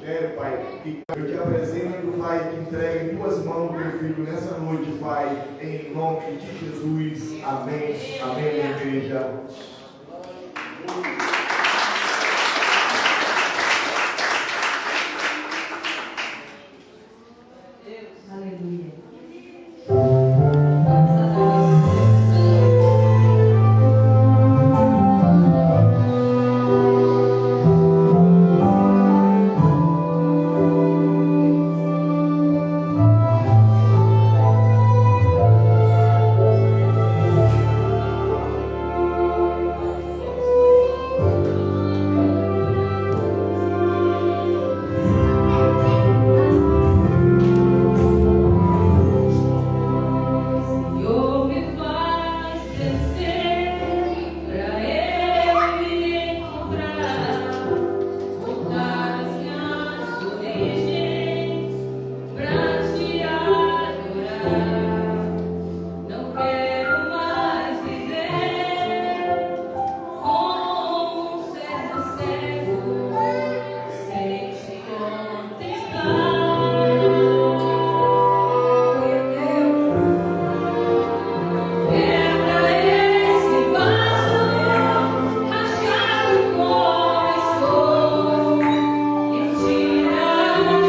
Pai. E eu te apresento, Pai, que entregue em tuas mãos, meu filho, nessa noite, Pai, em nome de Jesus. Amém. Amém, igreja. Aleluia. Tira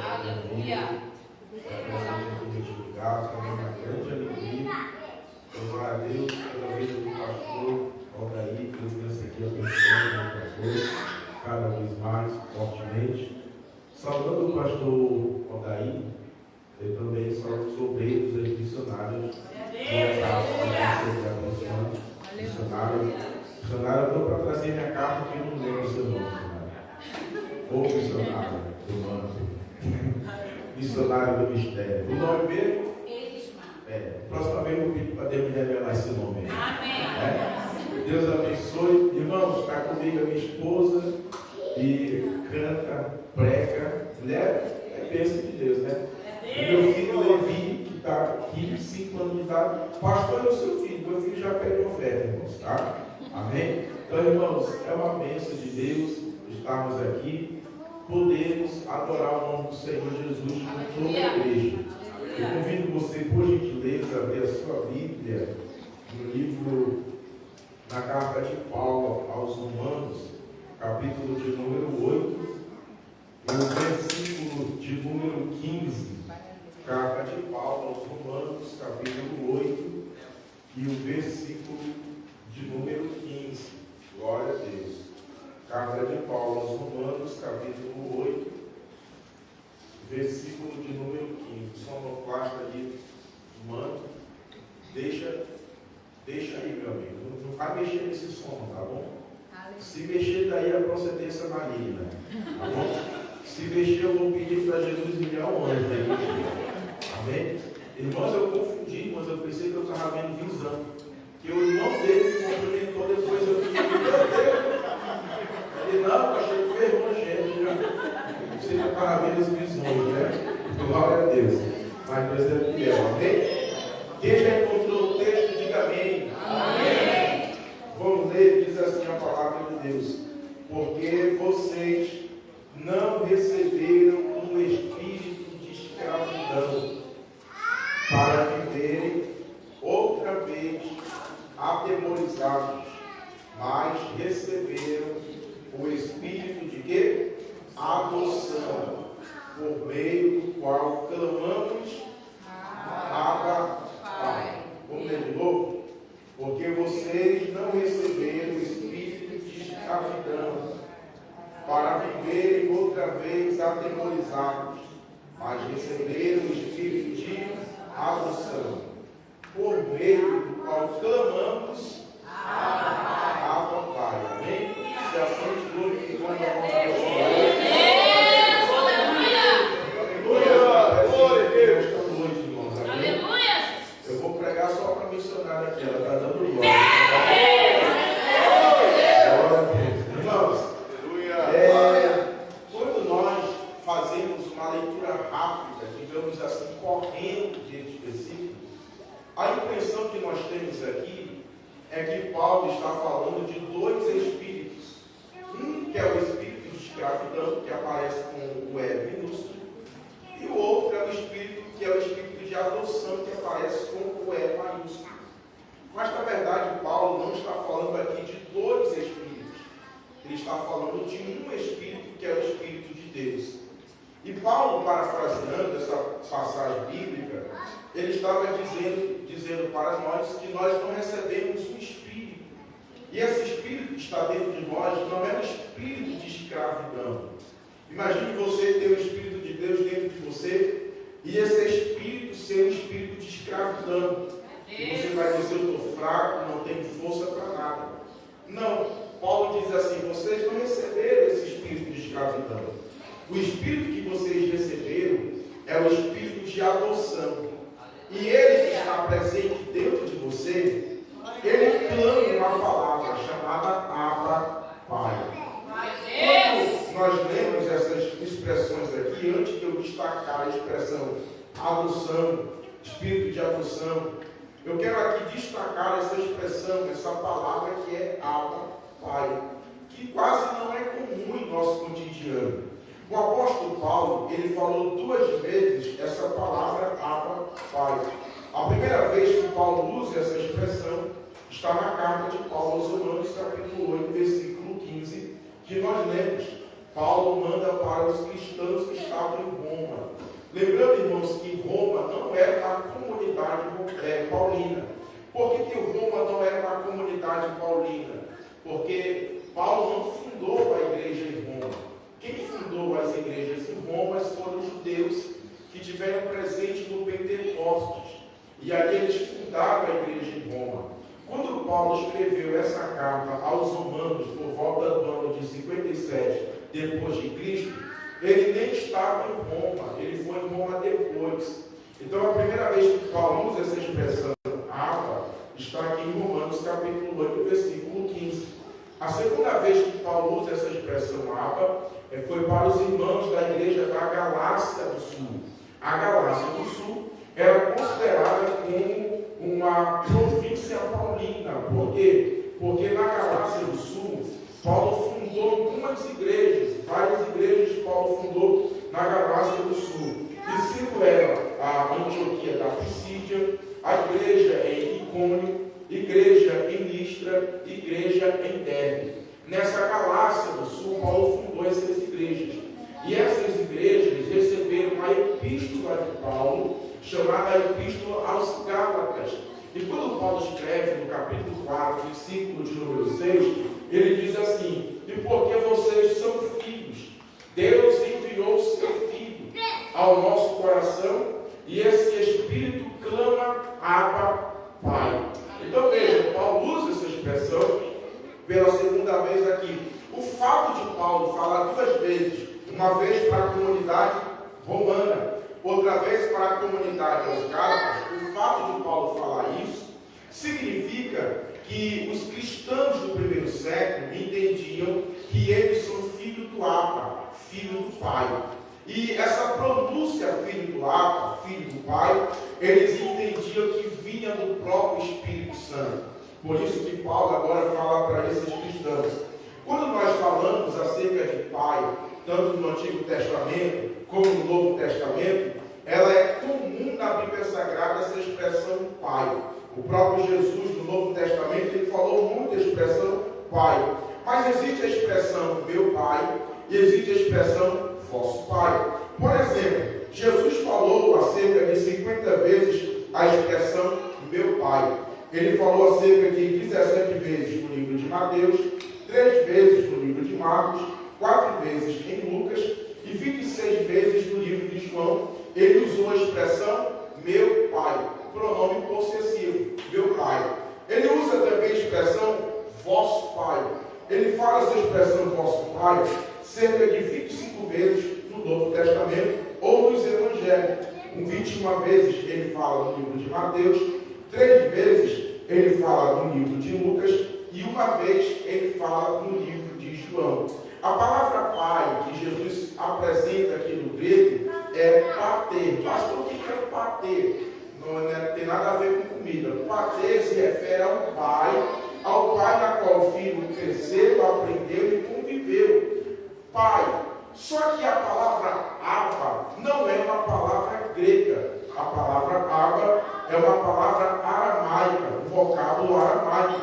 Aleluia. Também uma grande alegria. Louvar a Deus pela vida do pastor Aldair, que Deus venha seguir abençoando o pastor cada vez mais fortemente. Saudando o pastor Aldair, eu também saúdo os obreiros e missionários. Missionário, eu estou para trazer minha carta que eu não lembro o seu nome. Ou missionário do manto. Missionário do mistério. O nome mesmo? Próxima vez eu vou pedir para Deus me revelar esse nome. Amém. Deus abençoe. Irmãos, está comigo a minha esposa e canta, prega. Mulher é bênção de Deus, né? E meu filho Levi, que está aqui, 5 anos de idade. Pastor é o seu filho. Meu filho já pede oferta, irmãos, tá? Amém? Então, irmãos, é uma bênção de Deus estarmos aqui. Podemos adorar o nome do Senhor Jesus com toda a igreja. Eu convido você, por gentileza, a abrir a sua Bíblia no livro, na carta de Paulo aos Romanos, capítulo de número 8, e o versículo de número 15. Carta de Paulo aos Romanos, capítulo 8, e o versículo de número 15. Glória a Deus. Carta de Paulo aos Romanos, capítulo 8, versículo de número 15. Sonoplasta ali, mano, deixa aí, meu amigo. Não vai mexer nesse som, tá bom? Se mexer, daí a procedência maligna, tá bom? Se mexer, eu vou pedir para Jesus enviar um anjo aí. Amém? Irmãos, eu confundi, mas eu pensei que eu estava vendo visão. Que o irmão dele me cumprimentou, depois eu fiquei, meu Deus! Ele não, achei que foi evangelho. Você já estava vendo as visões, né? Glória a Deus. Mas Deus é fiel, amém? Quem já encontrou o texto, diga amém. Amém. Vamos ler, diz assim a palavra de Deus. Porque vocês não receberam um espírito de escravidão para viverem outra vez atemorizados, mas receberam o espírito de quê? Adoção, por meio do qual clamamos, Abba, Pai. Vamos ler de novo? Porque vocês não receberam o espírito de escravidão para viverem outra vez atemorizados, mas receberam o espírito de adoção, por meio do qual clamamos, Abba, Pai. Amém? Se assim glorificando a nossa Glória a Deus, esta noite, irmãos. Aleluia. Eu vou pregar só para missionária aqui, ela está dando glória. Glória a Deus. Irmãos, quando nós fazemos uma leitura rápida, digamos assim, correndo de versículos, a impressão que nós temos aqui é que Paulo está falando de dois espíritos. Um que é o espírito de escravidão, que aparece com o E minúsculo, e o outro é o espírito que é o espírito de adoção, que aparece com o E maiúsculo. Mas na verdade Paulo não está falando aqui de dois espíritos, ele está falando de um espírito que é o espírito de Deus. E Paulo, parafraseando essa passagem bíblica, ele estava dizendo para nós que nós não recebemos um espírito. E esse espírito que está dentro de nós não é um espírito de escravidão. Imagine você ter o Espírito de Deus dentro de você e esse espírito ser um espírito de escravidão. E você vai dizer, eu estou fraco, não tenho força para nada. Não, Paulo diz assim, vocês não receberam esse espírito de escravidão. O espírito que vocês receberam é o espírito de adoção. E ele que está presente dentro de você, ele clama uma palavra chamada Abba, Pai. Quando nós lemos essas expressões aqui, antes de eu destacar a expressão adoção, espírito de adoção, eu quero aqui destacar essa expressão, essa palavra que é Abba, Pai, que quase não é comum em nosso cotidiano. O apóstolo Paulo, ele falou 2 vezes essa palavra Abba, Pai. A primeira vez que Paulo usa essa expressão está na carta de Paulo aos Romanos, capítulo 8, versículo 15, que nós lemos. Paulo manda para os cristãos que estavam em Roma. Lembrando, irmãos, que Roma não era uma comunidade paulina. Por que Roma não era uma comunidade paulina? Porque Paulo não fundou a igreja em Roma. Quem fundou as igrejas em Roma foram os judeus que tiveram presente no Pentecostes. E ali eles fundaram a igreja em Roma. Quando Paulo escreveu essa carta aos romanos por volta do ano de 57 depois de Cristo, ele nem estava em Roma, ele foi em Roma depois. Então a primeira vez que Paulo usa essa expressão Abba está aqui em Romanos capítulo 8, versículo 15. A segunda vez que Paulo usa essa expressão Abba foi para os irmãos da igreja da Galácia do Sul. A Galácia do Sul era considerada como uma província paulina. Por quê? Porque na Galácia do Sul, Paulo fundou algumas igrejas, várias igrejas que Paulo fundou na Galácia do Sul. E cinco eram a Antioquia da Pisídia, a igreja em Icônio, igreja em Listra, igreja em Derbe. Nessa Galácia do Sul, Paulo fundou essas igrejas. E essas igrejas receberam uma epístola de Paulo, chamada Epístola aos Gálatas. E quando Paulo escreve no capítulo 4, versículo de número 6, ele diz assim: e porque vocês são filhos, Deus enviou o seu Filho ao nosso coração, e esse Espírito clama, Abba, Pai. Então veja, Paulo usa essa expressão pela segunda vez aqui. O fato de Paulo falar duas vezes, uma vez para a comunidade romana, outra vez para a comunidade aos Gálatas, o fato de Paulo falar isso significa que os cristãos do primeiro século entendiam que eles são filhos do Abba, filho do Pai. E essa pronúncia filho do Abba, filho do Pai, eles entendiam que vinha do próprio Espírito Santo. Por isso que Paulo agora fala para esses cristãos. Quando nós falamos acerca de Pai, tanto no Antigo Testamento como no Novo Testamento, ela é comum na Bíblia Sagrada essa expressão Pai. O próprio Jesus, no Novo Testamento, ele falou muito a expressão Pai. Mas existe a expressão meu Pai e existe a expressão vosso Pai. Por exemplo, Jesus falou acerca de 50 vezes a expressão meu Pai. Ele falou acerca de 17 vezes no livro de Mateus, 3 vezes no livro de Marcos, 4 vezes em Lucas e 26 vezes no livro de João. Ele usou a expressão meu Pai, pronome possessivo, meu Pai. Ele usa também a expressão vosso Pai. Ele fala essa expressão vosso Pai cerca de 25 vezes no Novo Testamento ou nos Evangelhos. 21 vezes ele fala no livro de Mateus, 3 vezes ele fala no livro de Lucas e uma vez ele fala no livro de João. A palavra Pai que Jesus apresenta aqui no grego é pater. Pastor, o que é pater? Não tem nada a ver com comida. Pater se refere ao pai na qual o filho cresceu, aprendeu e conviveu. Pai. Só que a palavra Abba não é uma palavra grega. A palavra Abba é uma palavra aramaica, um vocábulo aramaico,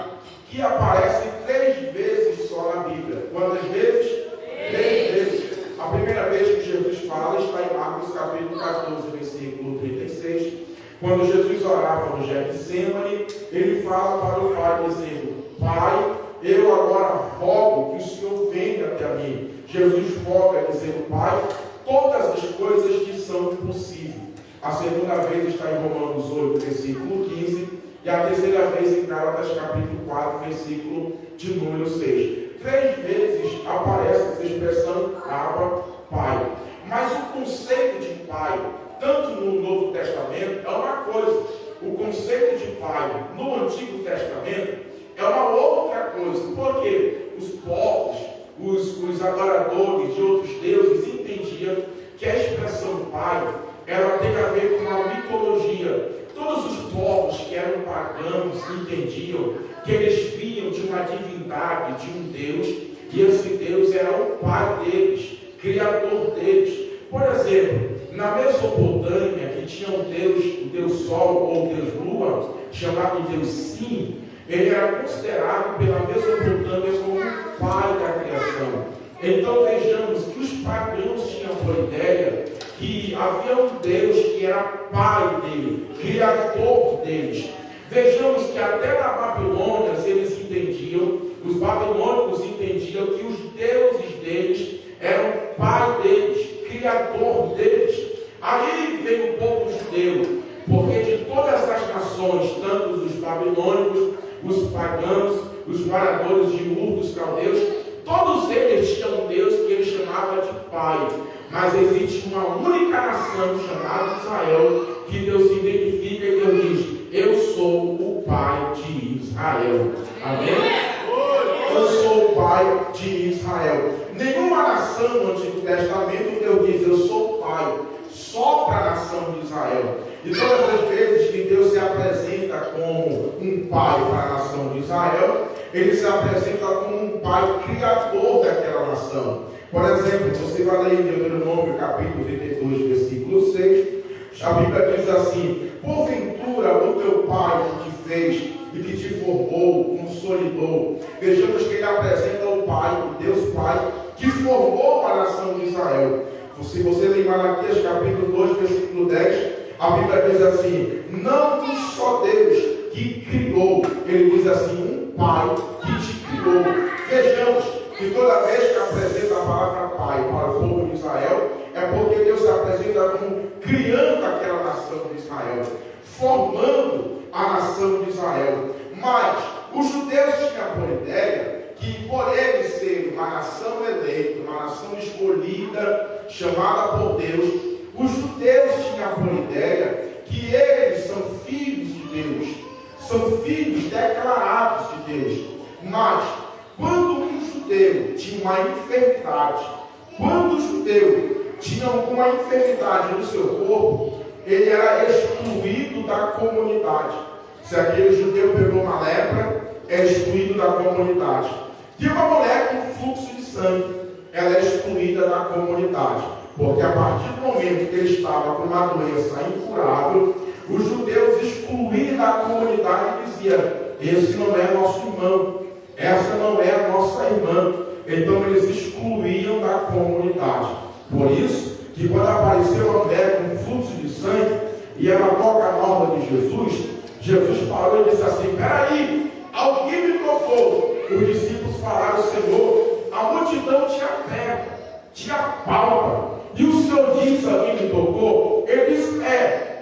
que aparece 3 vezes só na Bíblia. Quantas vezes? 3 vezes. A primeira vez que Jesus fala está em Marcos capítulo 14, versículo 36. Quando Jesus orava no Getsemane, ele fala para o Pai dizendo: Pai, eu agora rogo que o Senhor venha até mim. Jesus roga dizendo: Pai, todas as coisas que são possíveis. A segunda vez está em Romanos 8, versículo 15. E a terceira vez em Gálatas capítulo 4, versículo de número 6. 3 vezes aparece essa expressão Abba, Pai. Mas o conceito de Pai, tanto no Novo Testamento, é uma coisa. O conceito de Pai no Antigo Testamento é uma outra coisa. Porque os povos, os adoradores de outros deuses entendiam que a expressão Pai, ela tem a ver com a mitologia. Todos os povos que eram pagãos entendiam que eles vinham de uma divindade, de um Deus, e esse Deus era o pai deles, criador deles. Por exemplo, na Mesopotâmia, que tinha um Deus, o Deus Sol ou o Deus Lua, chamado Deus Sim, ele era considerado pela Mesopotâmia como o pai da criação. Então vejamos que os pagãos tinham por ideia que havia um Deus que era pai dele, criador deles. Vejamos que até na Babilônia eles entendiam, os babilônicos entendiam que os deuses deles eram pai deles, criador deles. Aí vem o povo judeu, porque de todas as nações, tanto os babilônicos, os pagãos, os moradores de Ur, dos caldeus, todos eles tinham um Deus que ele chamava de pai. Mas existe uma única nação chamada Israel, que Deus se identifica e Deus diz: eu sou o pai de Israel. Amém? Eu sou o pai de Israel. Nenhuma nação no Antigo Testamento Deus diz: eu sou o pai, só para a nação de Israel. E todas as vezes que Deus se apresenta como um pai para a nação de Israel, ele se apresenta como um pai criador daquela nação. Por exemplo, você vai ler em Deuteronômio capítulo 32, versículo 6, a Bíblia diz assim: porventura o teu pai que te fez e que te formou, consolidou. Vejamos que ele apresenta o pai, o Deus Pai, que formou a nação de Israel. Se você ler Malaquias capítulo 2, versículo 10, a Bíblia diz assim: não um só Deus que criou, ele diz assim, um pai que te criou. Vejamos que toda vez que apresenta a palavra pai para o povo de Israel, é porque Deus se apresenta como criando aquela nação de Israel, formando a nação de Israel. Mas os judeus tinham por ideia que, por ele ser uma nação eleita, uma nação escolhida, chamada por Deus, os judeus tinham por ideia que eles são filhos de Deus, são filhos declarados de Deus. Mas quando um judeu tinha uma enfermidade, quando o judeu tinha alguma enfermidade no seu corpo, ele era excluído da comunidade. Se aquele judeu pegou uma lepra, é excluído da comunidade. E uma mulher com fluxo de sangue, ela é excluída da comunidade. Porque a partir do momento que ele estava com uma doença incurável, os judeus excluíam da comunidade e diziam: esse não é nosso irmão, essa não é a nossa irmã. Então eles excluíam da comunidade. Por isso que quando apareceu uma mulher com fluxo de sangue e ela toca a norma de Jesus, Jesus parou e disse assim: peraí, alguém me tocou. Os discípulos falaram: Senhor, a multidão te aperta, te apalpa, e o Senhor disse: alguém me tocou? Ele disse: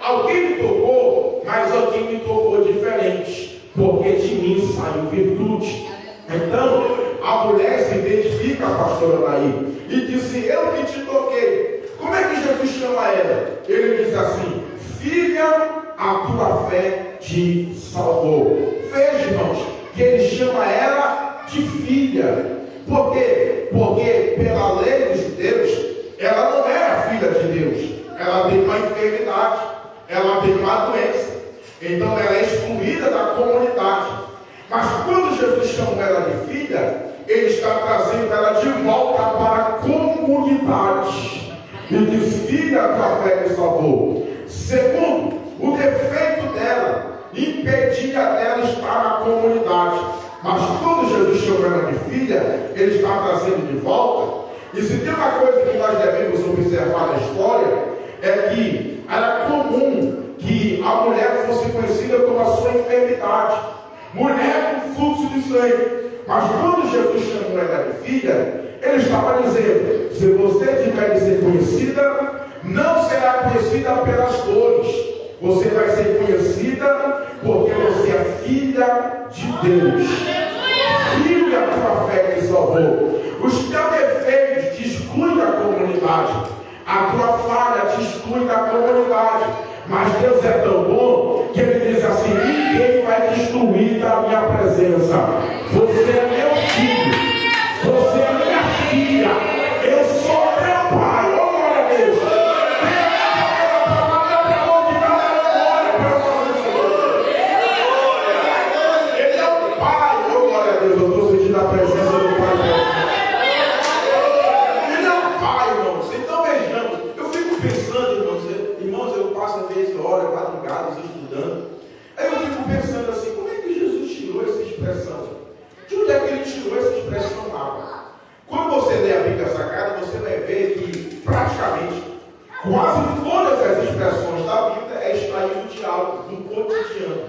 alguém me tocou, mas alguém me tocou diferente, porque de mim saiu virtude. Então a mulher se identifica, a pastora Naí, e disse: eu que te toquei. Como é que Jesus chama ela? Ele diz assim: filha, a tua fé te salvou. Veja, irmãos, que ele chama ela de filha. Por quê? Porque pela lei dos judeus, ela não era filha de Deus. Ela tem uma enfermidade, ela tem uma doença. Então ela é excluída da comunidade. Mas quando Jesus chamou ela de filha, ele está trazendo ela de volta para a comunidade. E diz: filha, a tua fé te salvou. Segundo, o defeito dela impedia dela estar na comunidade. Mas quando Jesus chamou ela de filha, ele está trazendo de volta. E se tem uma coisa que nós devemos observar na história, é que era comum que a mulher fosse conhecida como a sua enfermidade, mulher com fluxo de sangue. Mas quando Jesus chamou ela de filha, ele estava dizendo: se você tiver de ser conhecida, não será conhecida pelas dores, você vai ser conhecida porque você é filha de Deus. Filha, a tua fé te salvou. Os teus defeitos te excluem da comunidade, a tua falha te exclui da comunidade. Mas Deus é tão bom que ele diz assim: ninguém vai te excluir da minha presença. Você é meu filho, você é minha filha, eu sou teu pai. Oh, glória a Deus. Ele é o pai. Oh, glória a Deus. Eu estou sentindo a presença do pai. Ele é o pai, irmãos. Então vejamos, eu fico pensando, irmãos, eu passo às vezes horas, madrugadas, estudando. Aí eu fico pensando assim: como é que Jesus tirou essa expressão? De onde é que ele tirou essa expressão lá? Quando você lê a Bíblia das expressões da Bíblia é extraída do diálogo, do cotidiano.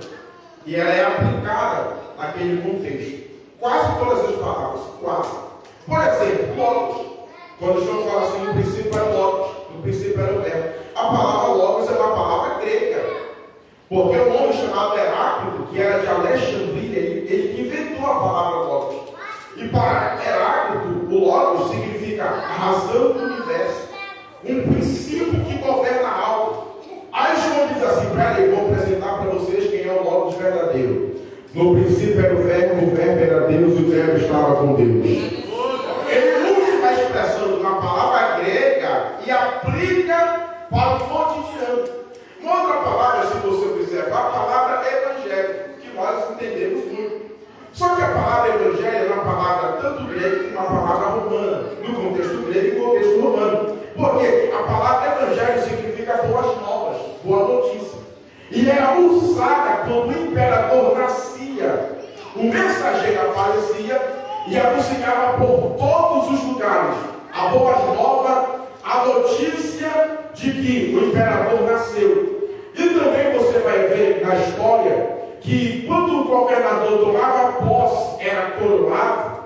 E ela é aplicada naquele contexto. Quase todas as palavras, quase. Por exemplo, logos. Quando o João fala assim, no princípio era logos, no princípio era o verbo. A palavra logos é uma palavra grega. Porque um homem chamado Heráclito, que era de Alexandria, ele inventou a palavra logos. E para Heráclito, o logos significa a razão do universo. Um princípio que governa algo. Aí João diz assim, peraí, vou apresentar para vocês quem é o logos verdadeiro. No princípio era o verbo era Deus e o verbo estava com Deus. Ele usa a expressão de uma palavra grega e aplica para o cotidiano. Uma outra palavra, se você observar, a palavra evangelho, que nós entendemos muito. Só que a palavra evangelho é uma palavra tanto grega como uma palavra romana, no contexto grego e no contexto romano. Porque a palavra evangelho significa boas novas, boa notícia. E era usada quando o imperador nascia. O mensageiro aparecia e anunciava por todos os lugares a boa nova, a notícia de que o imperador nasceu. E também você vai ver na história que quando o governador tomava posse, era coroado,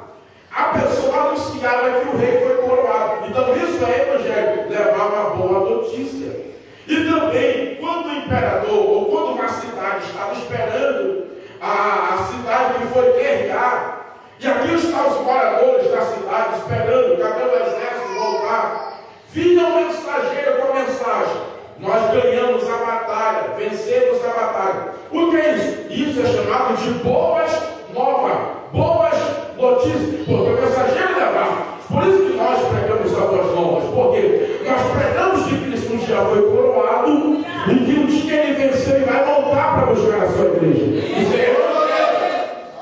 a pessoa anunciava que o rei foi coroado. Então isso é evangelho, levava a boa notícia. E também, quando o imperador, ou quando uma cidade estava esperando a cidade que foi guerrear, e aqui estão os moradores da cidade esperando, cadê o exército voltar? Vinha um mensageiro com a mensagem: nós ganhamos a batalha, vencemos a batalha. O que é isso? Isso é chamado de boas novas, boas notícias, porque o mensageiro levava. Por isso que nós pregamos as boas novas, porque nós pregamos que Cristo um dia foi coroado e que um dia ele venceu e vai voltar para buscar a sua igreja. Isso é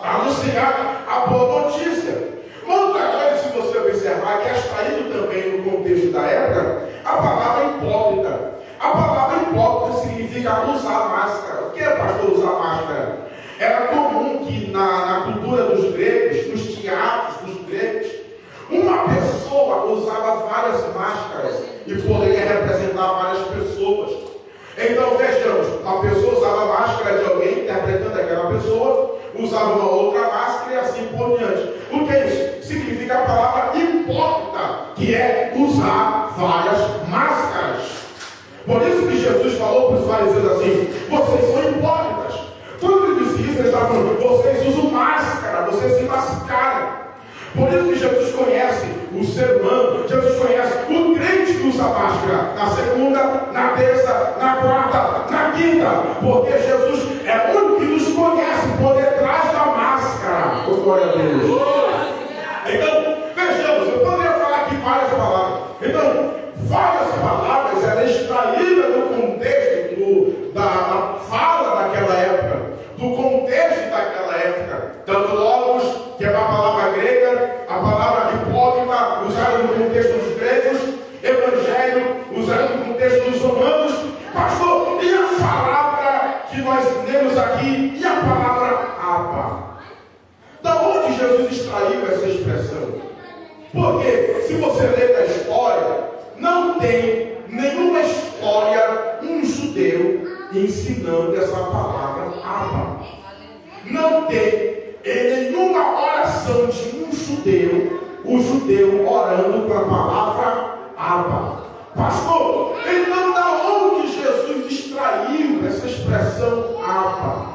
anunciar a boa notícia. Uma outra coisa, se você observar, que é extraído também no contexto da época, a palavra hipócrita. A palavra hipócrita significa usar máscara. O que é, pastor, usar máscara? Era comum que na cultura dos gregos, nos teatros dos gregos, uma pessoa usava várias máscaras e poderia representar várias pessoas. Então vejamos, uma pessoa usava a máscara de alguém, interpretando aquela pessoa, usava uma outra máscara e assim por diante. O que é isso? Significa a palavra hipócrita, que é usar várias máscaras. Por isso que Jesus falou para os fariseus assim: vocês são hipócritas. Quando ele disse isso, ele estava falando: vocês usam máscara, vocês se mascaram. Por isso que Jesus conhece o ser humano, Jesus conhece o crente que usa máscara na segunda, na terça, na quarta, na quinta, porque Jesus é o único que nos conhece por detrás da máscara. Oh, glória a Deus. Então, vejamos, eu poderia falar aqui várias palavras. Então, várias palavras, ela é extraída do contexto da fala daquela época, do contexto daquela época. Tanto logos, que é uma palavra grega, a palavra hipócrita, usada no contexto dos gregos, evangelho, usado no contexto dos romanos. Pastor, e a palavra que nós lemos aqui, e a palavra Abba? Da onde Jesus extraiu essa expressão? Porque, se você ler a história, não tem nenhuma história, um judeu ensinando essa palavra Abba. Não tem em nenhuma oração de um judeu, o judeu orando com a palavra Abba. Pastor, então da onde Jesus extraiu essa expressão Abba?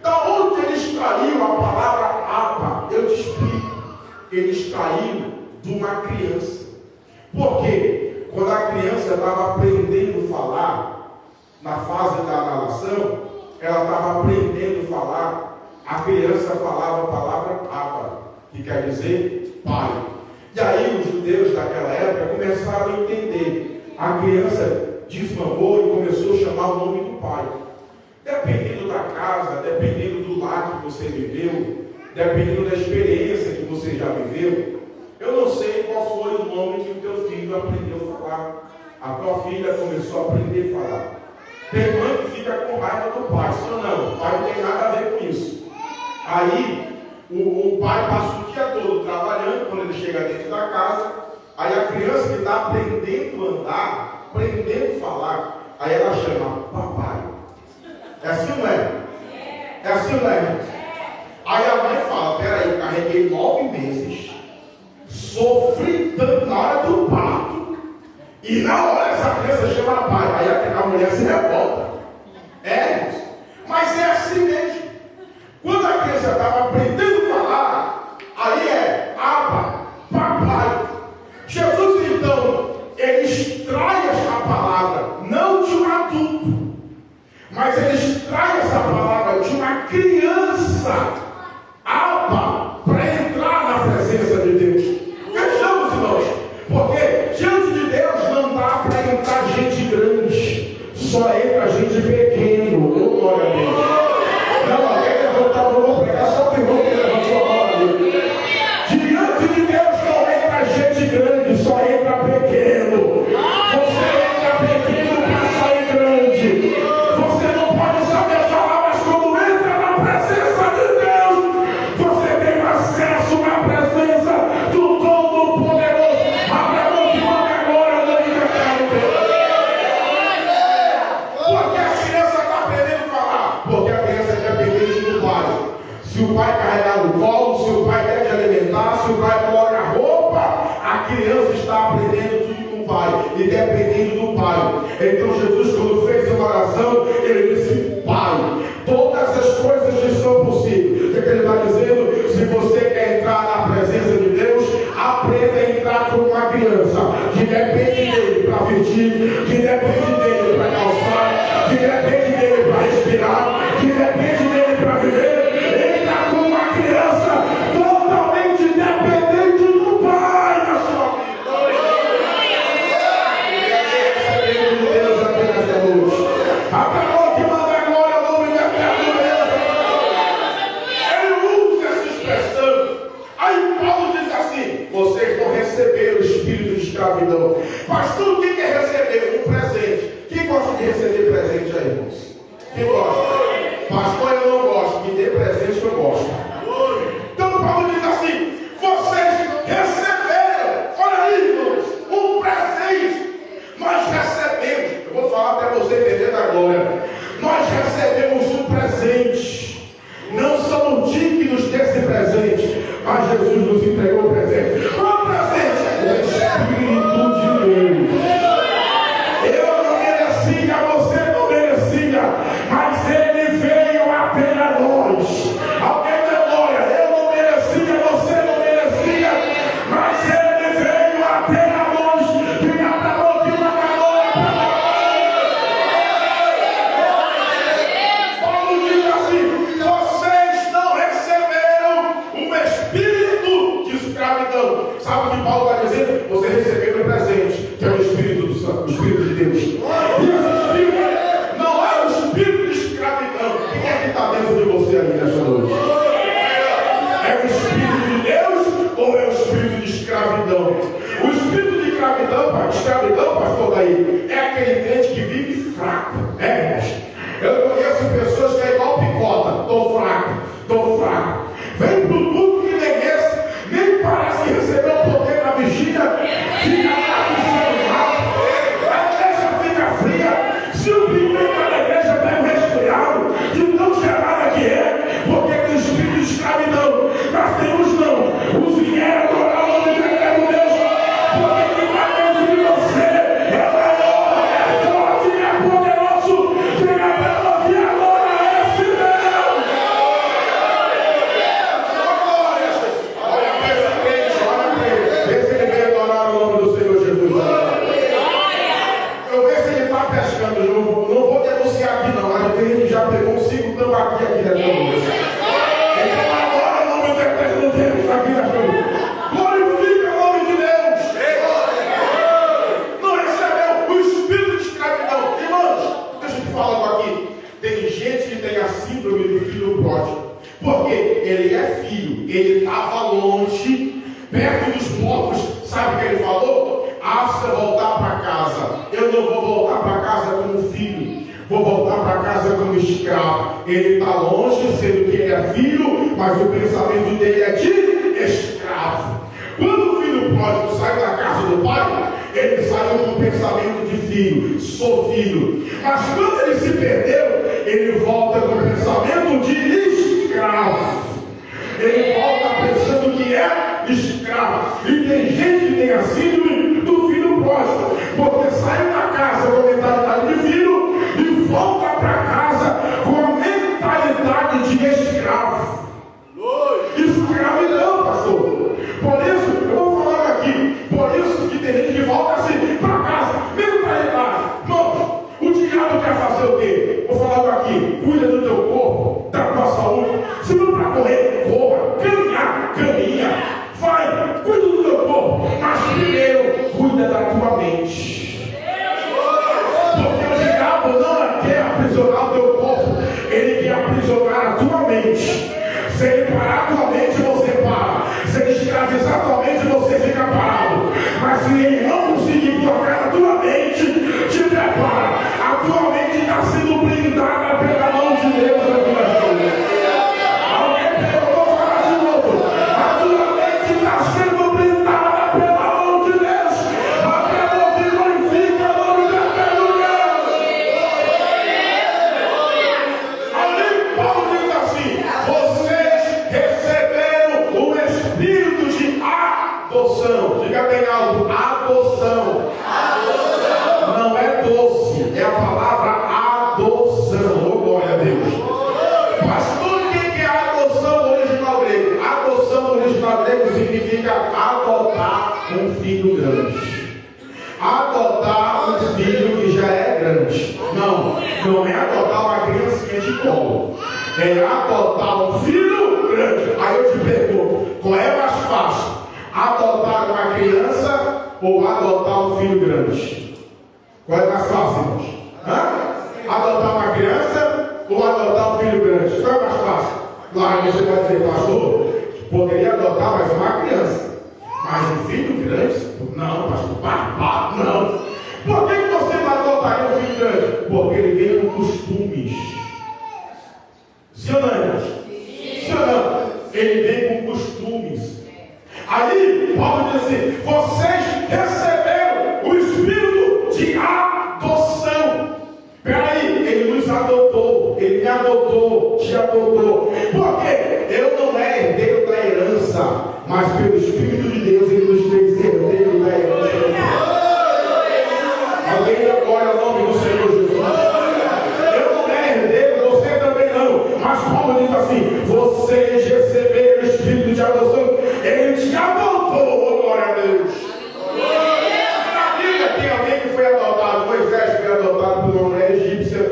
Da onde ele extraiu a palavra Abba? Eu te explico. Ele extraiu de uma criança. Por quê? Quando a criança estava aprendendo a falar, na fase da analação, ela estava aprendendo a falar, a criança falava a palavra Abba, que quer dizer pai. E aí os judeus daquela época começaram a entender. A criança desmamou e começou a chamar o nome do pai. Dependendo da casa, dependendo do lar que você viveu, dependendo da experiência que você já viveu, eu não sei qual foi o nome que o teu filho aprendeu a falar. A tua filha começou a aprender a falar. Tem mãe que fica com raiva do pai, sim ou não? O pai não tem nada a ver com isso. Aí o pai passa o dia todo trabalhando, quando ele chega dentro da casa, aí a criança que está aprendendo a andar, aprendendo a falar, Aí ela chama papai. É assim ou não é? É assim ou não é? Aí a mãe fala, peraí, carreguei 9 meses, sofri tanto na hora do parto, e na hora essa criança chama pai. Aí a mulher se revolta. Mas é assim mesmo. Quando a criança estava aprendendo a falar, aí é Abba, papai. Jesus então, ele extrai essa palavra, não de um adulto, mas ele extrai essa palavra de uma criança, Abba, para entrar na presença de Deus. Vejamos, irmãos, porque diante de Deus não dá para entrar gente grande, só entra gente pequeno. Oh, glória a Deus. Não, alguém levantar, eu vou pregar só o irmão que levantou a mão ali. Diante de Deus não entra gente grande, só entra pequeno. Você entra pequeno para sair grande. Você não pode saber falar, mas quando entra na presença de Deus, você tem acesso à presença do Todo-Poderoso. Abra a mão que manda agora, não porque a criança está aprendendo a falar, porque a criança é dependente do pai. Se o pai carregar no colo, se o pai der de alimentar, se o pai coloca a roupa, a criança está aprendendo tudo com o pai e dependendo do pai. Então Jesus, quando fez uma oração, ele disse: Pai, todas as coisas lhe são possíveis. O que ele está dizendo? Se você quer entrar na presença de Deus, aprenda a entrar como uma criança que depende dele para vestir, que depende dele para calçar, que depende dele para respirar, que depende dele para viver. Entra como uma criança totalmente dependente do Pai na sua vida. De Deus apenas é luz. Acabou que manda agora o nome da terra. Ele usa essa expressão. Aí Paulo diz assim: vocês vão receber o espírito de escravidão. Pastor, o que é receber? Um presente. Quem gosta de receber presente aí, irmãos? Quem gosta? Pastor, eu não gosto. Me dê presente que eu gosto. Então Paulo diz assim: vocês receberam, olha aí, irmãos, um presente. Nós recebemos, eu vou falar até você entender da glória. Nós recebemos um presente. Não somos dignos desse presente, mas Jesus nos entregou o presente. Qual presente? O Espírito de Deus. Eu não merecia, você não merecia, mas ele veio até a nós. Alguém deu glória. Eu não merecia, você não merecia, mas ele veio até a nós. Fica para nós, que uma glória para nós. Paulo diz assim: vocês não receberam um espírito de escravidão. Sabe o que Paulo está dizendo? Você recebeu um presente, que é o Espírito do Santo, o Espírito de Deus. E esse Espírito não é o Espírito de escravidão. Quem é que está dentro de você ali nesta noite? É o Espírito de Deus ou é o Espírito de escravidão? O Espírito de escravidão, pastor Daí, é aquele crente que vive fraco. Eu conheço pessoas que é igual picota. Estou fraco. Vem para o culto que nem esse, nem parece que recebeu o poder na vigília, fica lá no celular, a igreja fica fria. Se o primeiro da igreja pega um resfriado, de tão gelada que é, porque tem espírito de escravidão. Nós temos não, os vieram adorar o nome de Deus, porque quem vai dentro de você é maior, é forte, é poderoso. Diga pelo que agora é esse Deus. Olha para esse crente, vê se ele vem adorar o nome do Senhor Jesus. Eu vejo se ele está pescando. Eu não vou denunciar aqui não, mas tem gente que já pegou um 5 tambaqui aqui nessa noite. Então agora o nome de Deus aqui nessa noite. Glorifica o nome de Deus. Não recebeu o espírito de escravidão. Irmãos, deixa eu te falar aqui. Tem gente que tem a síndrome do filho pródigo. Porque ele é filho, ele estava longe, perto dos povos. Sabe o que ele falou? Se eu voltar para casa, eu não vou voltar para casa como filho, vou voltar para casa como escravo. Ele está longe, sendo que ele é filho, mas o pensamento dele é de escravo. Quando o filho pródigo saiu da casa do pai, ele saiu com o pensamento de filho, sou filho. Mas quando ele se perdeu, ele volta com o pensamento de escravo. Ele volta pensando que é escravo. E tem gente que tem a síndrome do filho pródigo, porque saiu da casa com a mentalidade de filho e volta para casa com a mentalidade de escravo. Escravidão, pastor. Por isso, eu vou falar aqui, por isso que tem gente que volta assim para casa, mentalidade. Não, o diabo quer fazer o quê? Vou falar aqui, cuida do teu corpo, da tua saúde. Se não para correr, corra, caminhar, caminha, vai, cuida do teu corpo, mas primeiro, cuida da tua mente. Porque o diabo não quer aprisionar o teu corpo, ele quer aprisionar a tua mente. Se ele parar a tua mente, você para. Se ele escravizar a tua mente, você fica parado. Mas se ele não conseguir tocar a tua mente, te prepara. A tua mente está sendo blindada pela mão de Deus. Alguém pegou? Vou falar de novo. A tua mente está sendo blindada pela mão de Deus. Até a mão que glorifica o nome da Deus. Ali Paulo diz assim: vocês receberam o espírito de adoção. Diga bem alto: adoção. Não é doce, é a palavra adoção. Oh, glória a Deus. Pastor, o que é adoção no original grego? Adoção no original grego significa adotar um filho grande. Adotar um filho que já é grande. Não é adotar uma criancinha de colo. É adotar um filho grande. Aí eu te pergunto, qual é mais fácil? Adotar uma criança ou adotar um filho grande? Qual é mais fácil, irmãos? Adotar uma criança ou adotar um filho grande? Qual é mais fácil? Claro, você pode dizer, pastor, poderia adotar mais uma criança, mas um filho grande? Não, pastor, não. Por que você não adotaria um filho grande? Porque ele vem com costumes. Sim ou não, irmãos? Sim ou não? Ele vem com costumes. Aí, Paulo diz assim: vocês receberam o espírito de adoção. Peraí, ele nos adotou, ele me adotou, te adotou. Por quê? Eu não é herdeiro da herança, mas pelo Espírito de Deus ele nos fez herdeiro da herança. Alguém agora o nome do Senhor Jesus. Eu não é herdeiro, você também não. Mas Paulo diz assim: vocês receberam o espírito de adoção. Ele te adotou, glória a Deus. Na Bíblia tem alguém que foi adotado. Moisés foi adotado por uma mulher egípcia.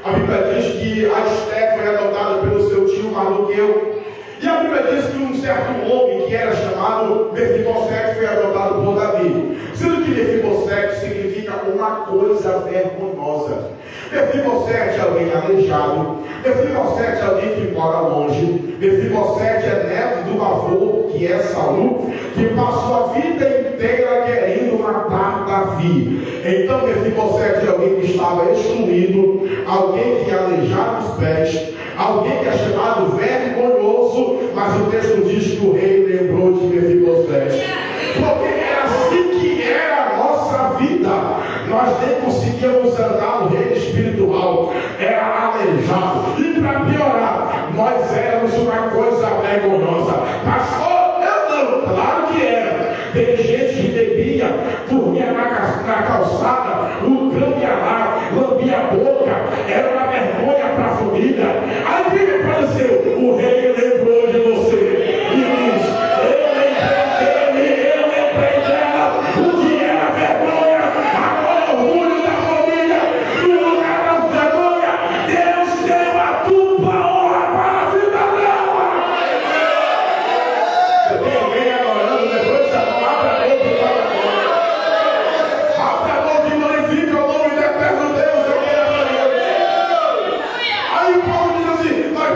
A Bíblia diz que a Esté foi adotada pelo seu tio Mardoqueu. E a Bíblia diz que um certo homem que era chamado Mefibosete foi adotado por Davi. Sendo que Mefibosete significa uma coisa vergonhosa. Mefibosete é alguém aleijado. Mefibosete é alguém que mora longe. Mefibosete é neto do avô, que é Saul, que passou a vida inteira querendo matar Davi. Então Mefibosete é alguém que estava excluído, alguém que é aleijado dos pés, alguém que é chamado vergonhoso, mas o texto diz que o rei lembrou de Mefibosete. Porque era assim que era a nossa vida. Nós nem conseguíamos andar no reino espiritual. Era aleijado. E para piorar, nós éramos uma coisa vergonhosa. Pastor, eu não, claro que era. Tem gente que bebia, dormia na calçada, o cão ia lá, lambia a boca, era uma vergonha para a família. Aí o que aconteceu? O rei lembrou de você e diz: eu lembrei dele, eu lembrei dela, o que era vergonha, agora o orgulho da família, no lugar da vergonha, Deus deu a tua honra para a vida dela. Você tem alguém adorando depois da mão, abre a boca e fala agora. Abre a boca e glorifica o nome do eterno Deus. Aí Paulo diz assim: nós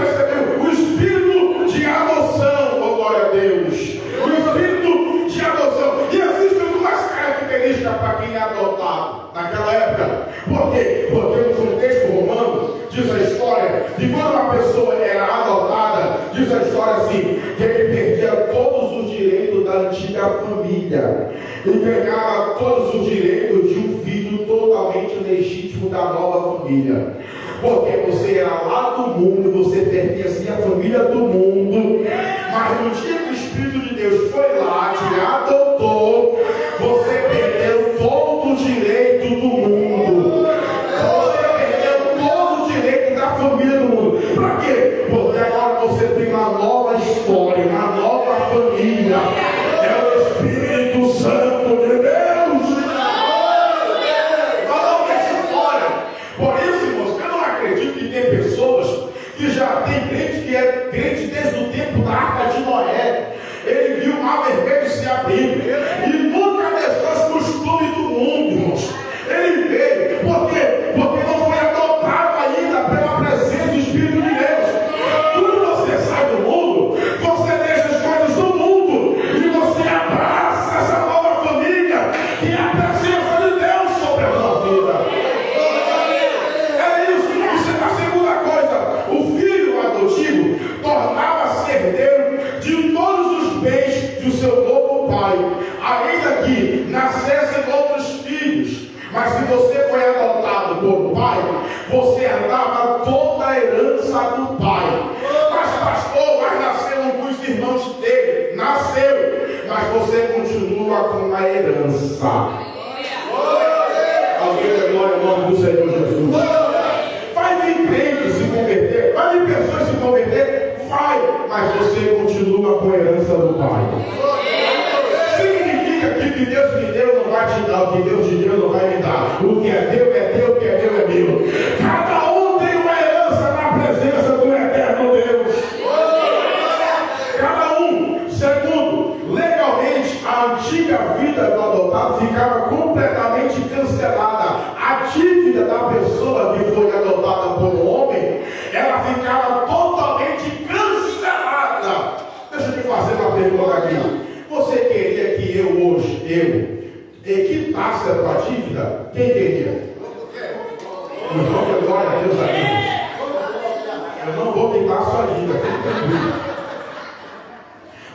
antiga família e ganhava todos os direitos de um filho totalmente legítimo da nova família. Porque você era lá do mundo, você pertencia à família do mundo, mas no dia que o Espírito de Deus foi lá, te adotou, você perdeu todo o direito do mundo. Você perdeu todo o direito da família do mundo. Para quê? Porque agora você tem uma nova história, uma nova família. É o Espírito Santo de Deus. Uma nova história. Por isso, irmãos, eu não acredito que tem pessoas que já tem crente que é crente desde o tempo da Arca de Noé. Ele viu o mar vermelho se abrir e nunca deixou os costumes do mundo, irmãos. Ele veio, porque não foi adotado ainda pela presença do Espírito de Deus. Quando você sai do mundo, você deixa as coisas do mundo e você abraça essa nova família que é a presença de Deus sobre a sua vida. É isso. Isso é a segunda coisa. O filho adotivo tornava-se herdeiro de todos os bens do seu novo pai, ainda que nascessem outros filhos. Mas se você foi adotado por pai, você herdava toda a herança do pai. Mas pastor, mas nasceram alguns irmãos dele. Nasceu, mas você continua com a herança. Alguém dê glória ao nome do Senhor Jesus. Vai vir crente se converter, vai vir pessoas se converter, vai, mas você continua com a herança do pai. Significa que o que Deus me deu não vai te dar, o que Deus te deu não vai me dar. O que é teu é teu, o que é meu é meu. Cada um tem uma herança na presença do eterno Deus. Cada um. Segundo, legalmente, a antiga vida do adotado ficava completamente cancelada. A dívida da pessoa que foi adotada por um homem, ela ficava totalmente cancelada. Deixa eu te fazer uma pergunta aqui. Você queria que eu hoje, quitasse a tua dívida? Quem queria? Então, glória a Deus aqui. Eu não vou quitar a sua dívida.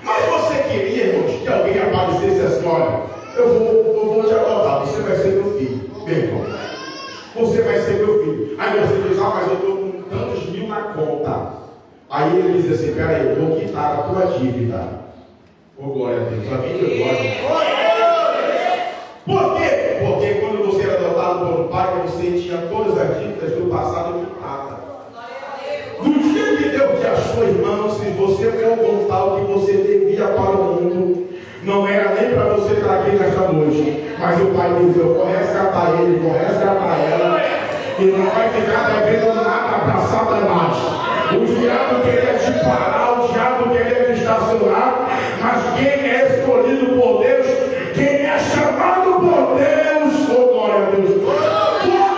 Mas você queria, irmãos, que alguém aparecesse assim, olha, eu vou te adotar, você vai ser meu filho. Meu irmão, você vai ser meu filho. Aí você diz, mas eu estou com tantos mil na conta. Aí ele diz assim, peraí, eu vou quitar a tua dívida. Oh, glória a Deus. Amém, meu glória. Por quê? Porque quando você era adotado por um pai, você tinha todas as dívidas do passado quitadas. No dia que Deus te achou, irmão, se você for contar o que você devia para o mundo, não era nem para você estar aqui nesta noite. Mas o pai diz, eu vou resgatar ele, vou resgatar ela, e não vai ficar devendo nada para Satanás. O diabo queria te parar, o diabo queria te estacionar, mas quem é escolhido por Deus, quem é chamado por Deus, oh glória a Deus, toda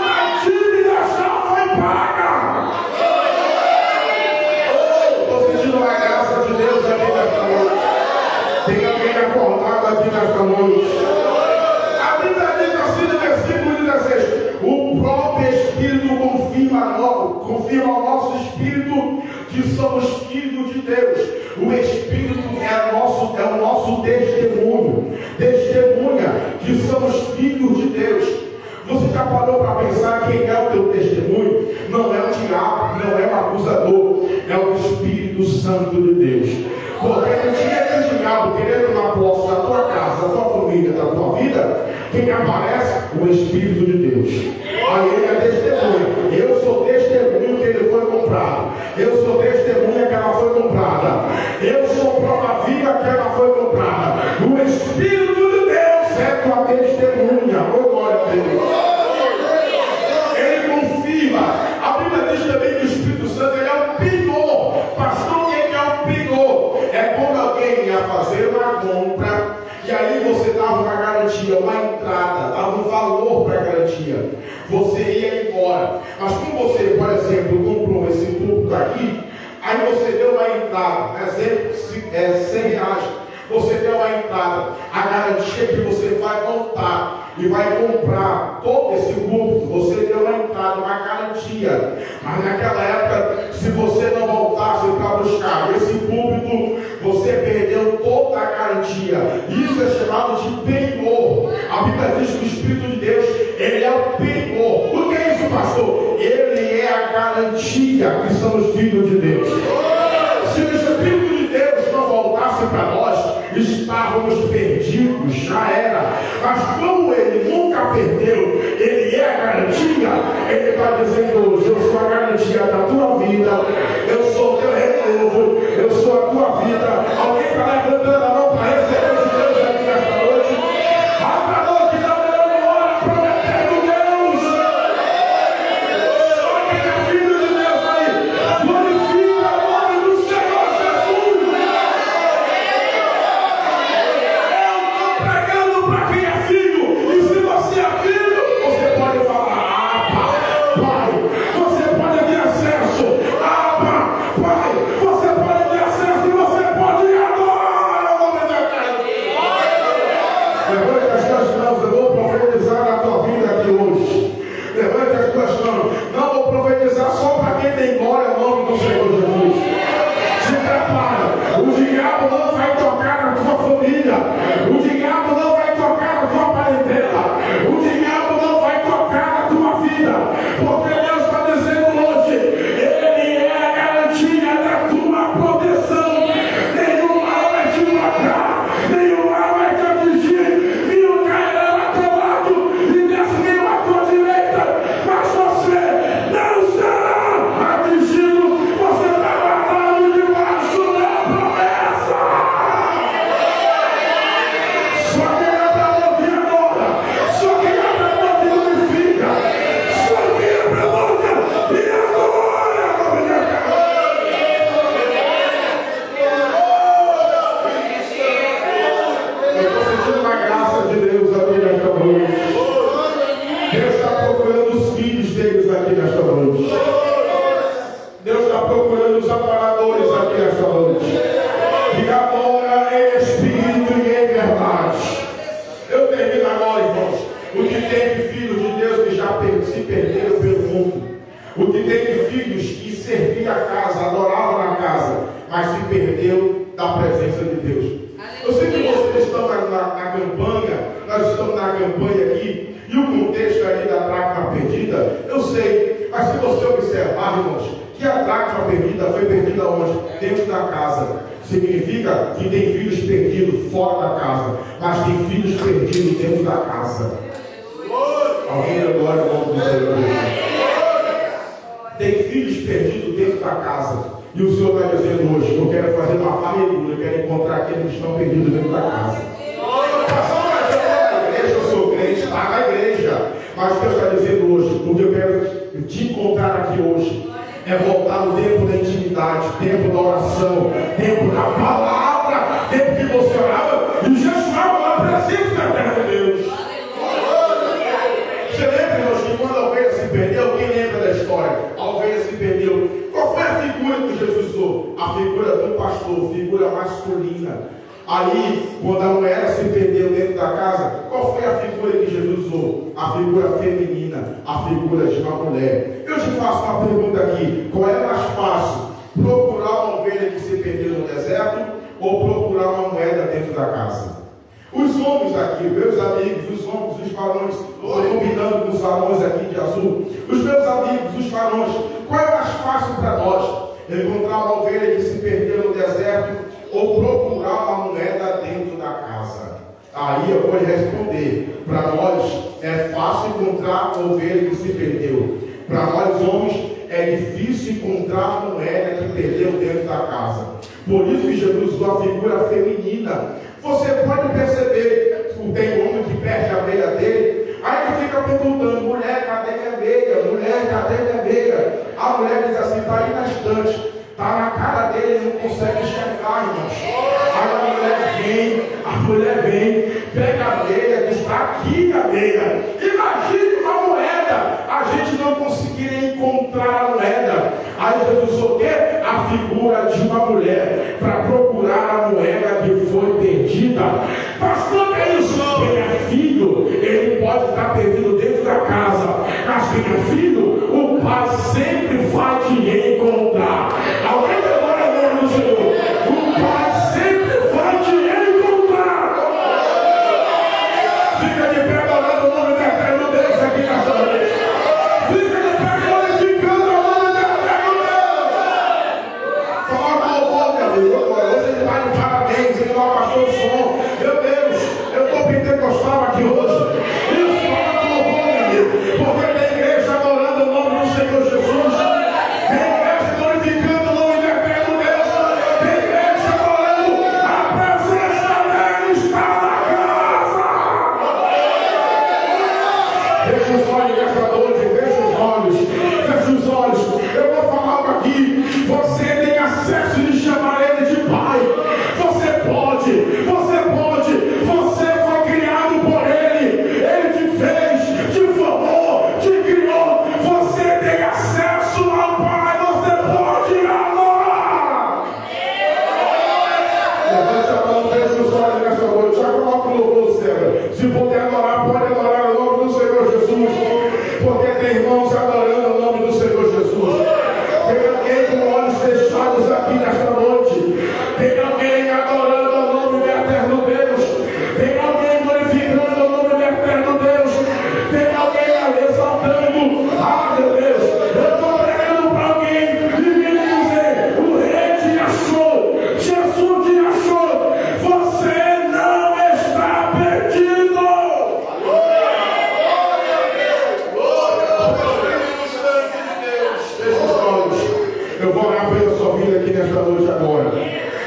a dívida já foi paga. Estou sentindo a graça de Deus aqui nesta noite. Tem alguém acordado aqui nesta noite. A Bíblia diz assim no versículo 16: o próprio Espírito confirma ao nosso Espírito que somos filhos de Deus. O Espírito é o nosso testemunho. Testemunha que somos filhos de Deus. Você já parou para pensar quem é o teu testemunho? Não é o diabo, não é o acusador, é o Espírito Santo de Deus. Porque no dia que o diabo querer tomar posse da tua casa, da tua família, da tua vida, quem aparece? O Espírito de Deus. Aí ele é testemunha. Eu sou testemunho que ele foi comprado. Eu sou testemunha que ela foi comprada. Eu sou prova viva que ela foi comprada. O Espírito de Deus é tua testemunha. Oh, glória a Deus. Ele confirma. A Bíblia diz também que o Espírito Santo ele é o penhor. Pastor, o que é o penhor? É quando alguém ia fazer uma compra e aí você dava uma garantia, uma entrada, dava um valor para a garantia. Você ia embora. Mas como você, por exemplo, comprou esse púlpito aqui, aí você deu uma entrada, exemplo, R$100. Você deu uma entrada, a garantia que você vai voltar e vai comprar todo esse púlpito, você deu uma entrada, uma garantia. Mas naquela época, se você não voltasse para buscar esse púlpito, você perdeu toda a garantia garantia. Isso é chamado de penhor. A Bíblia diz que o Espírito de Deus, ele é o penhor. O que é isso, pastor? Ele é a garantia que somos filhos de Deus. Se o Espírito de Deus não voltasse para nós, estávamos perdidos, já era. Mas como ele nunca perdeu, ele é a garantia. Ele está dizendo hoje: eu sou a garantia da tua vida, eu sou o teu renovo, eu sou a tua vida. Alguém está levantando a mão para receber de Deus aqui nesta noite? Abra a boca e dá uma hora, prometendo Deus. Só quem é filho de Deus aí, glorifica o nome do Senhor Jesus. Pregando para quem é filho, e se você é filho, você pode falar: Abba, Pai. Você pode ter acesso, Abba, Pai. Você pode ter acesso e você pode adorar o nome da casa. Levante as tuas mãos, eu vou profetizar na tua vida aqui hoje. Levante as tuas mãos. Não vou profetizar só para quem tem glória ao nome do Senhor Jesus. Se prepara, o diabo não vai tocar na tua família, o diabo não vai tocar na tua parentela, o diabo não vai tocar na tua vida, porque Deus está dizendo hoje: ele é a garantia da tua proteção. Nenhum mal vai te matar, nenhum mal vai te atingir, nenhum cairá ao teu lado e 10.000 à tua direita, mas você não será atingido. Você está guardado debaixo da promessa. Só quem abre a boca e adora, só quem abre a boca e glorifica, só quem abre a boca e adora a nome de Deus. Eu estou sentindo uma graça de Deus aqui nesta noite. Deus está procurando os filhos deles aqui nesta noite. Deus está procurando os adoradores aqui nesta noite, que adora em espírito e em verdade. Eu termino agora, irmãos. O que tem de filhos de Deus que já se perderam pelo mundo. O que tem de filhos que servia a casa, adorava na casa, mas se perdeu da presença de Deus. Eu sei que vocês estão na campanha, nós estamos na campanha aqui, e o contexto ali da dracma perdida, eu sei, mas se você observar, irmãos, que a dracma perdida foi perdida onde? Dentro da casa. Significa que tem filhos perdidos fora da casa, mas tem filhos perdidos dentro da casa. Alguém agora o nome do Senhor? Tem filhos perdidos dentro da casa. E o Senhor está dizendo hoje: eu quero fazer uma varredura, eu quero encontrar aqueles que estão perdidos dentro da casa. Eu sou crente, está na igreja. Mas Deus está dizendo hoje: o que eu quero te encontrar aqui hoje é voltar no tempo da intimidade, tempo da oração, tempo da palavra, tempo que você orava e jejuava na presença da terra de Deus. Você lembra, irmãos, que quando a ovelha se perdeu, quem lembra da história? A ovelha se perdeu. Qual foi a figura que Jesus usou? A figura do pastor, figura masculina. Aí, quando a moeda se perdeu dentro da casa, qual foi a figura que Jesus usou? A figura feminina, a figura de uma mulher. Eu te faço uma pergunta aqui: qual é mais fácil? Procurar uma ovelha que se perdeu no deserto ou procurar uma moeda dentro da casa? Os homens aqui, meus amigos, os homens, os varões, estou combinando com os varões aqui de azul. Os meus amigos, os varões, qual é mais fácil para nós? Encontrar uma ovelha que se perdeu no deserto ou procurar uma moeda dentro da casa? Aí eu vou lhe responder: para nós é fácil encontrar uma ovelha que se perdeu. Para nós homens é difícil encontrar uma moeda que perdeu dentro da casa. Por isso que Jesus usou a figura feminina. Você pode perceber, tem homem que perde a abelha dele, aí ele fica perguntando: mulher, cadê minha abelha? Mulher, cadê minha abelha? A mulher diz assim: está aí na estante. Está na cara dele, ele não consegue enxergar, irmãos. Aí a mulher vem, pega a abelha, diz: está aqui a abelha. Imagine uma moeda, a gente não conseguiria encontrar a moeda. Aí Jesus usou o quê? A figura de uma mulher para procurar a moeda que foi perdida. Pastor, que é isso? Quem é filho, ele pode estar perdido dentro da casa, mas quem é filho, o pai sempre vai te encontrar. Alguém agora é o nome do Senhor. O pai sempre vai te encontrar. aqui, você tem acesso de chamar Ele de Pai. Você pode, você foi criado por Ele, Ele te fez, te formou, te criou, você tem acesso ao Pai, você pode agora. Levante a mão, feche os olhos nessa noite, já coloca o louvor, Senhor. Se puder adorar, pode adorar o nome do Senhor Jesus, porque tem irmãos adorando o nome do Senhor Jesus. Tem alguém com olhos fechados aqui nesta noite, tem alguém adorando o nome do eterno Deus, tem alguém glorificando o nome do eterno Deus, tem alguém exaltando. Ah, meu Deus, eu estou pregando para alguém e me dizer: o Rei te achou, Jesus te achou, você não está perdido. Eu vou orar pela sua vida aqui nesta noite agora.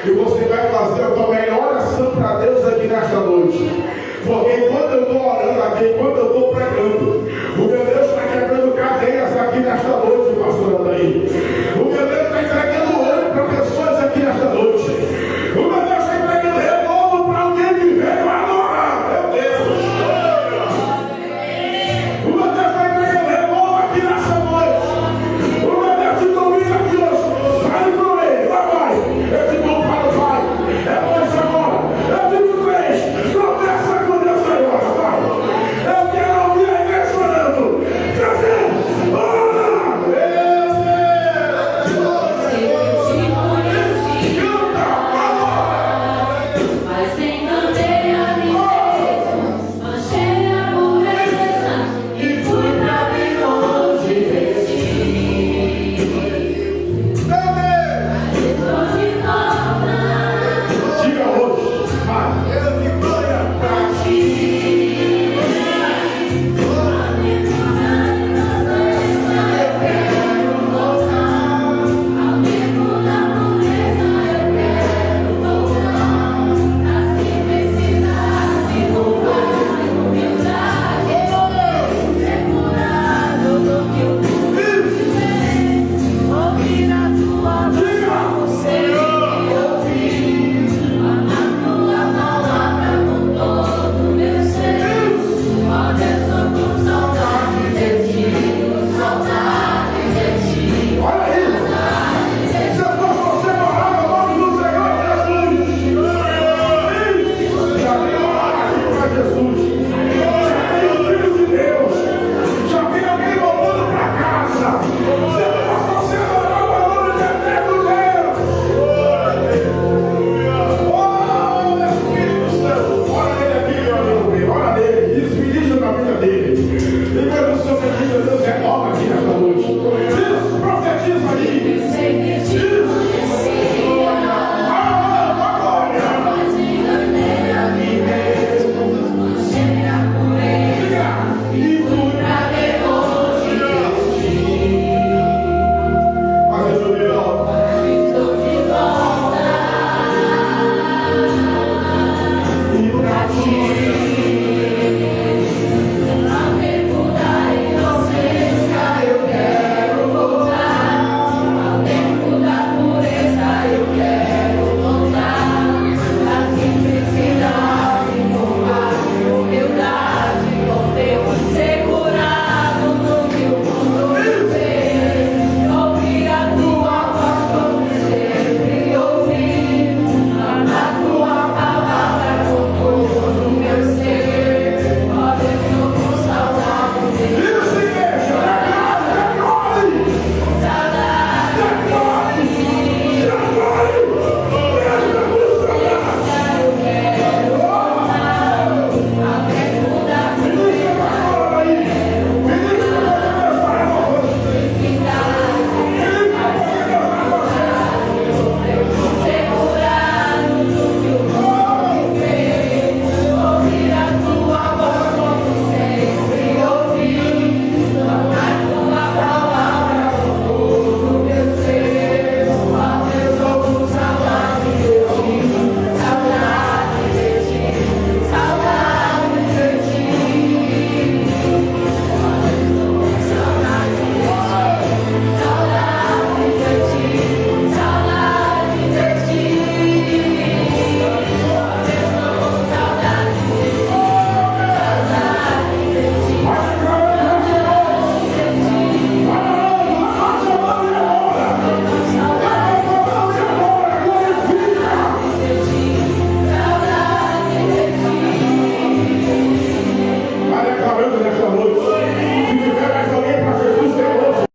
E você vai fazer a tua melhor oração para Deus aqui nesta noite. Porque enquanto eu estou orando aqui, enquanto eu estou pregando, o meu Deus está quebrando cadeias aqui nesta noite.